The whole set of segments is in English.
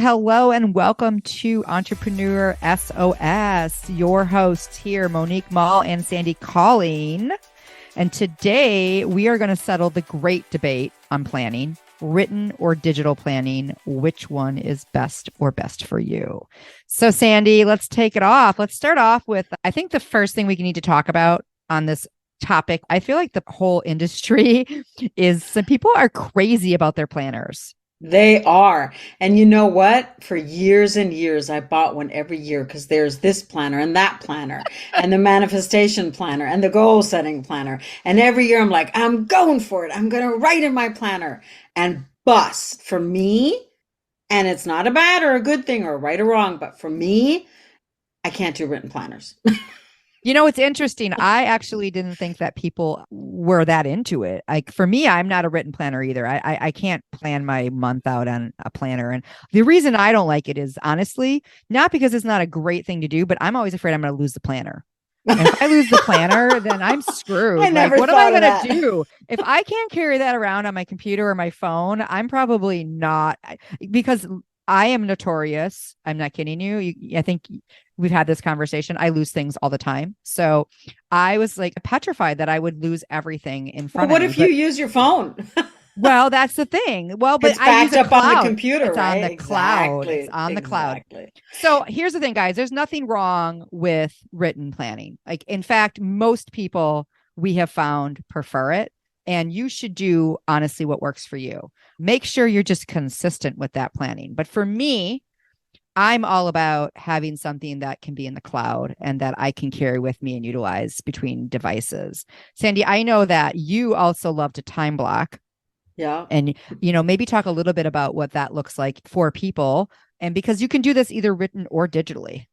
Hello and welcome to Entrepreneur S.O.S. Your hosts here, Monique Mall and Sandy Colleen. And today we are going to settle the great debate on planning, written or digital planning. Which one is best for you? So Sandy, let's take it off. Let's start off with, I think the first thing we need to talk about on this topic, I feel like the whole industry is some people are crazy about their planners. They are. And you know what? For years and years, I bought one every year because there's this planner and that planner and the manifestation planner and the goal setting planner. And every year I'm like, I'm going for it. I'm going to write in my planner and bust for me. And it's not a bad or a good thing or right or wrong, but for me, I can't do written planners. You know, it's interesting. I actually didn't think that people were that into it. Like for me, I'm not a written planner either. I can't plan my month out on a planner. And the reason I don't like it is honestly, not because it's not a great thing to do, but I'm always afraid I'm going to lose the planner. And if I lose the planner, then I'm screwed. I never Like, what am I thought of going to that. do? If I can't carry that around on my computer or my phone, I'm probably not, because I am notorious. I'm not kidding you. I think we've had this conversation. I lose things all the time. So I was like petrified that I would lose everything in Well, front of what me. if you But use your phone? well, that's the thing. Well, but It's I use backed a up on the cloud. computer, It's on right? the cloud. It's Exactly. on the cloud. Exactly. So here's the thing, guys. There's nothing wrong with written planning. Like, in fact, most people we have found prefer it. And you should do honestly what works for you. Make sure you're just consistent with that planning. But for me, I'm all about having something that can be in the cloud and that I can carry with me and utilize between devices. Sandy, I know that you also love to time block Yeah. and, maybe talk a little bit about what that looks like for people. And because you can do this either written or digitally.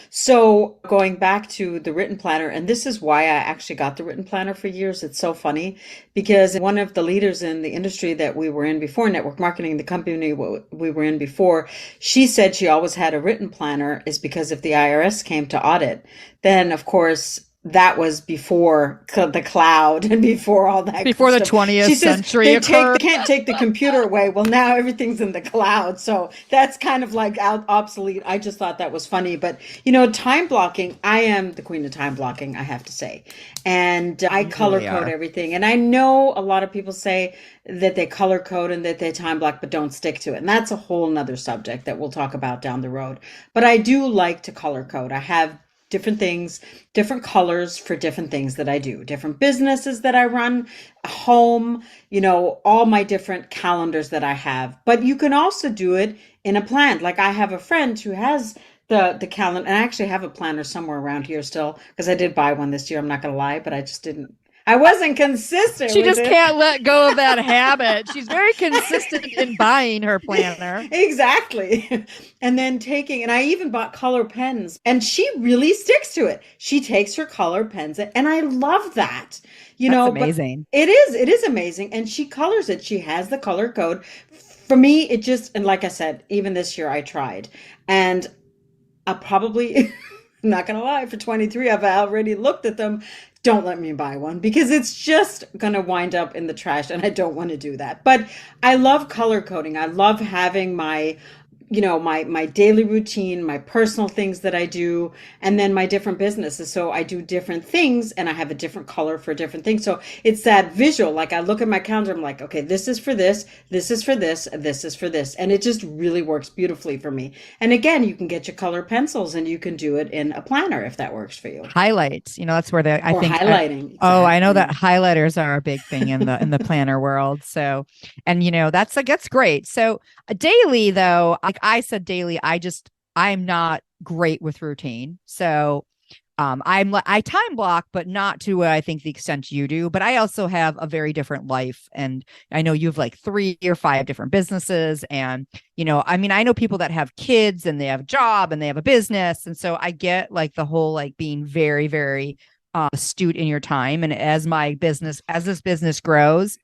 So going back to the written planner, and this is why I actually got the written planner for years. It's so funny because one of the leaders in the industry that we were in before, network marketing, the company we were in before, she said she always had a written planner is because if the IRS came to audit, then of course that was before the cloud and before all that good Before the stuff. She 20th says century they occurred. can't take the computer away. Well, now everything's in the cloud, so that's kind of like obsolete. I just thought that was funny, but time blocking. I am the queen of time blocking, I have to say, and I You color really code are. everything. And I know a lot of people say that they color code and that they time block, but don't stick to it. And that's a whole nother subject that we'll talk about down the road. But I do like to color code. I have different things, different colors for different things that I do, different businesses that I run, home, all my different calendars that I have. But you can also do it in a plan. Like I have a friend who has the calendar, and I actually have a planner somewhere around here still because I did buy one this year. I'm not gonna lie, but I just didn't. I wasn't consistent She with just it. can't let go of that habit. She's very consistent in buying her planner. Exactly. And then and I even bought color pens, and she really sticks to it. She takes her color pens, and I love that, That's but amazing. it is amazing. And she colors it. She has the color code. For me, and like I said, even this year I tried, and I'll probably, I'm not gonna lie, for 23, I've already looked at them. Don't let me buy one because it's just gonna wind up in the trash, and I don't want to do that. But I love color coding. I love having my daily routine, my personal things that I do, and then my different businesses. So I do different things and I have a different color for different things. So it's that visual. Like I look at my calendar, I'm like, okay, this is for this is for this, this is for this. And it just really works beautifully for me. And again, you can get your color pencils and you can do it in a planner if that works for you. Highlights, that's where I Or think highlighting. oh, I know that Exactly. highlighters are a big thing in the planner world. So, and that's great. So daily though, like I said, daily, I'm not great with routine. So I time block, but not to I think the extent you do. But I also have a very different life, and I know you have like 3 or 5 different businesses, and I know people that have kids and they have a job and they have a business, and so I get like the whole like being very, very astute in your time. And as this business grows,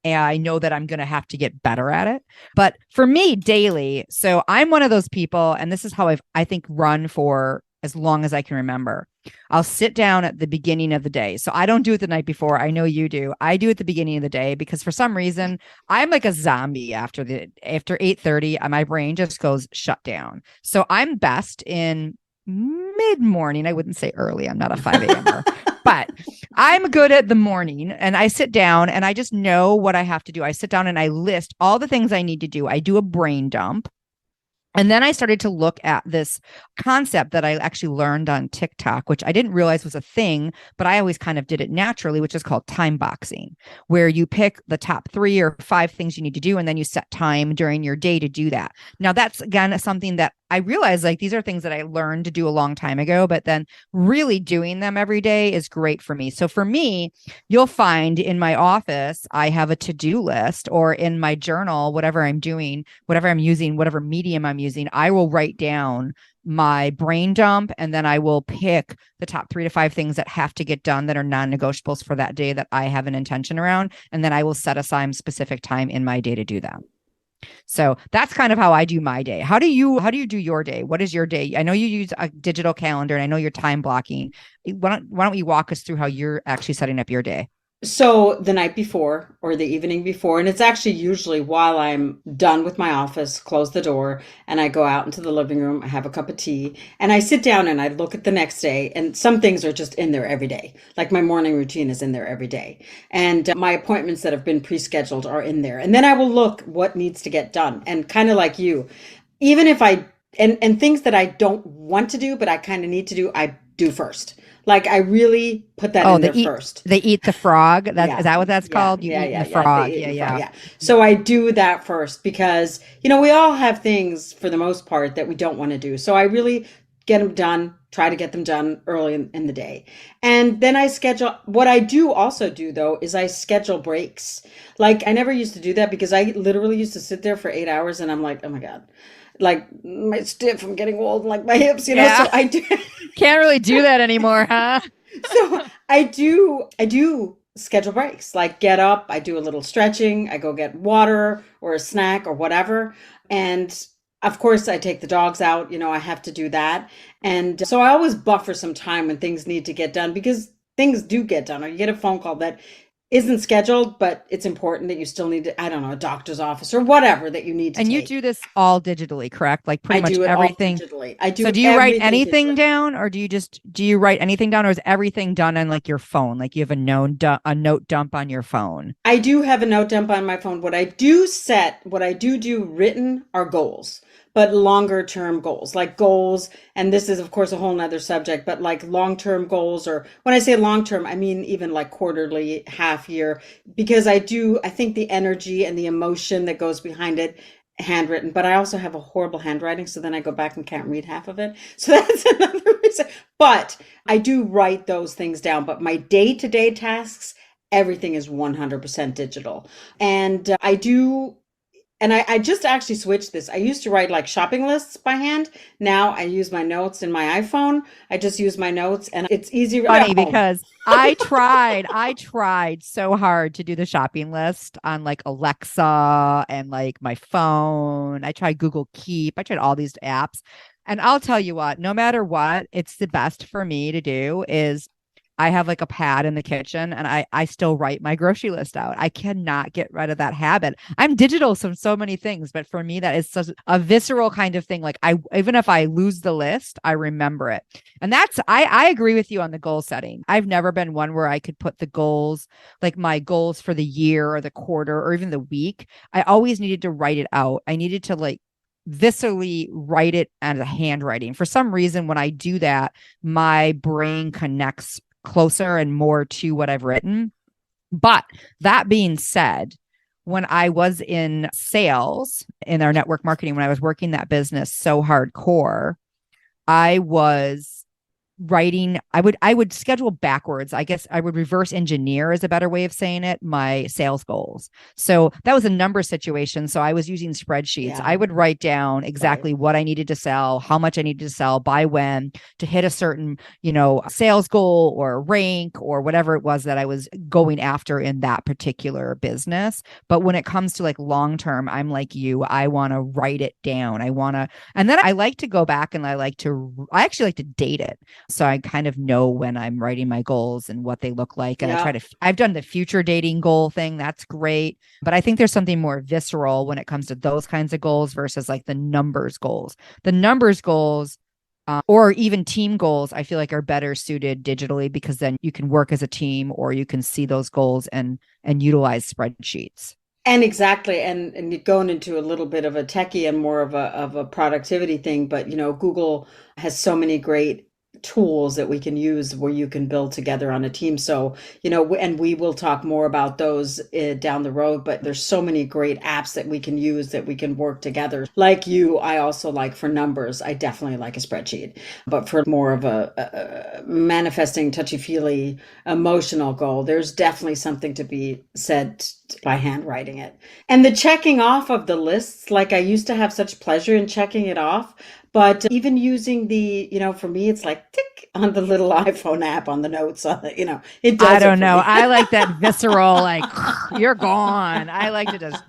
and I know that I'm going to have to get better at it. But for me, daily, so I'm one of those people, and this is how I think run for as long as I can remember. I'll sit down at the beginning of the day. So I don't do it the night before. I know you do. I do it at the beginning of the day because for some reason I'm like a zombie after 8:30. My brain just goes shut down. So I'm best in mid-morning. I wouldn't say early. I'm not a 5 a.m.er, but I'm good at the morning, and I sit down and I just know what I have to do. I sit down and I list all the things I need to do. I do a brain dump. And then I started to look at this concept that I actually learned on TikTok, which I didn't realize was a thing, but I always kind of did it naturally, which is called time boxing, where you pick the top 3 or 5 things you need to do, and then you set time during your day to do that. Now, that's again something that I realized, like, these are things that I learned to do a long time ago, but then really doing them every day is great for me. So for me, you'll find in my office, I have a to-do list, or in my journal, whatever I'm doing, whatever I'm using, whatever medium I'm using, I will write down my brain dump, and then I will pick the top 3 to 5 things that have to get done that are non-negotiables for that day that I have an intention around. And then I will set aside specific time in my day to do that. So that's kind of how I do my day. How do you do your day? What is your day? I know you use a digital calendar, and I know you're time blocking. Why don't you walk us through how you're actually setting up your day? So the night before or the evening before, and it's actually usually while I'm done with my office, close the door, and I go out into the living room, I have a cup of tea, and I sit down and I look at the next day. And some things are just in there every day. Like my morning routine is in there every day. And my appointments that have been pre-scheduled are in there. And then I will look what needs to get done. And kind of like you, even if I and things that I don't want to do, but I kind of need to do, I do first. Like I really put that Oh, in there first. they eat the frog. Is Yeah, that what that's yeah, called? You yeah, eating yeah, the yeah. They frog. eat Yeah, in the front, yeah. yeah. So I do that first because, we all have things for the most part that we don't want to do. So I really get them done, try to get them done early in the day. And then I schedule, what I do also do though, is I schedule breaks. Like I never used to do that because I literally used to sit there for 8 hours and I'm like, oh my God, like my stiff, I'm getting old, like my hips. Yeah. So I do. Can't really do that anymore, huh? So I do schedule breaks. Like get up, I do a little stretching, I go get water or a snack or whatever. And of course I take the dogs out, I have to do that. And so I always buffer some time when things need to get done because things do get done or you get a phone call that isn't scheduled, but it's important that you still need to, I don't know, a doctor's office or whatever that you need to And you take. do this all digitally, correct? Like pretty I much do it all everything. digitally. I So do do you write everything anything digitally. down, or do you write anything down, or is everything done on like your phone? Like you have a note dump on your phone? I do have a note dump on my phone. What I do written are goals, but longer term goals, like goals. And this is, of course, a whole nother subject, but like long term goals, or when I say long term, I mean even like quarterly, half year, because I think the energy and the emotion that goes behind it, handwritten, but I also have a horrible handwriting. So then I go back and can't read half of it. So that's another reason. But I do write those things down. But my day to day tasks, everything is 100% digital. And I just actually switched this. I used to write like shopping lists by hand. Now I use my notes in my iPhone. I just use my notes and it's easier at Funny home. because I tried so hard to do the shopping list on like Alexa and like my phone. I tried Google Keep. I tried all these apps. And I'll tell you what, no matter what, it's the best for me to do is I have like a pad in the kitchen, and I still write my grocery list out. I cannot get rid of that habit. I'm digital so many things, but for me that is such a visceral kind of thing. Like I even if I lose the list, I remember it. And I agree with you on the goal setting. I've never been one where I could put the goals, like my goals for the year or the quarter or even the week. I always needed to write it out. I needed to like viscerally write it as a handwriting. For some reason, when I do that, my brain connects closer and more to what I've written. But that being said, when I was in sales in our network marketing, when I was working that business so hardcore, I was writing, I would schedule backwards. I guess I would reverse engineer is a better way of saying it, my sales goals. So that was a number situation. So I was using spreadsheets. Yeah, I would write down right. exactly what I needed to sell, how much I needed to sell, by when, to hit a certain, sales goal or rank or whatever it was that I was going after in that particular business. But when it comes to like long term, I'm like you, I want to write it down. And then I like to go back and I actually like to date it. So I kind of know when I'm writing my goals and what they look like. And Yeah. I've done the future dating goal thing. That's great. But I think there's something more visceral when it comes to those kinds of goals versus like the numbers goals. The numbers goals, or even team goals, I feel like are better suited digitally because then you can work as a team or you can see those goals and utilize spreadsheets. And exactly, and going into a little bit of a techie and more of a productivity thing, but Google has so many great tools that we can use where you can build together on a team. So, and we will talk more about those down the road, but there's so many great apps that we can use that we can work together. Like you, I also like for numbers, I definitely like a spreadsheet, but for more of a manifesting touchy-feely emotional goal, there's definitely something to be said by handwriting it. And the checking off of the lists, like I used to have such pleasure in checking it off, but even using for me, it's like tick on the little iPhone app on the notes, it I does it don't for know. me. I like that visceral, like, you're gone. I like to just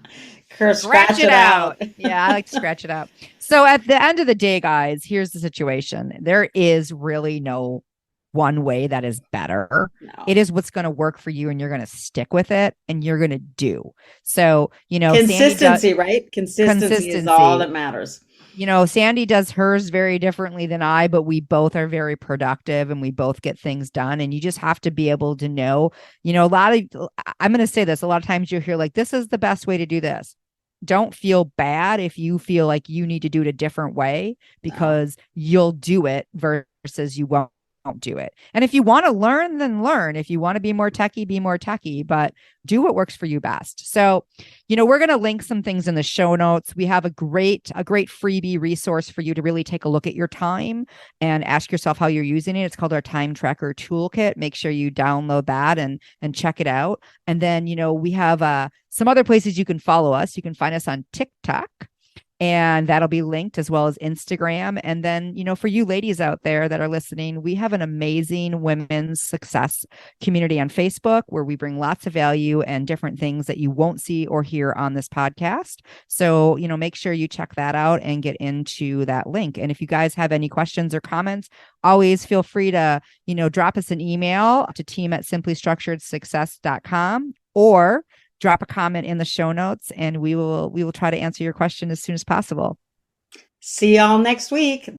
scratch Scratch it it out. out. Yeah, I like to scratch it out. So at the end of the day, guys, here's the situation. There is really no one way that is better. It No. is what's going to work for you, and you're going to stick with it and you're going to do. So, Sandy does Consistency, right? Consistency is all consistency. that matters. Sandy does hers very differently than I, but we both are very productive and we both get things done. And you just have to be able to know, I'm going to say this, a lot of times you'll hear like, this is the best way to do this. Don't feel bad if you feel like you need to do it a different way, No. because you'll do it versus you won't do it. And if you want to learn, then learn. If you want to be more techie, be more techie, but do what works for you best. So, we're going to link some things in the show notes. We have a great freebie resource for you to really take a look at your time and ask yourself how you're using it. It's called our time tracker toolkit. Make sure you download that and check it out. And then, we have some other places you can follow us. You can find us on TikTok, and that'll be linked, as well as Instagram. And then, for you ladies out there that are listening, we have an amazing women's success community on Facebook where we bring lots of value and different things that you won't see or hear on this podcast. So, make sure you check that out and get into that link. And if you guys have any questions or comments, always feel free to, drop us an email to team@simplystructuredsuccess.com, or drop a comment in the show notes, and we will try to answer your question as soon as possible. See y'all next week.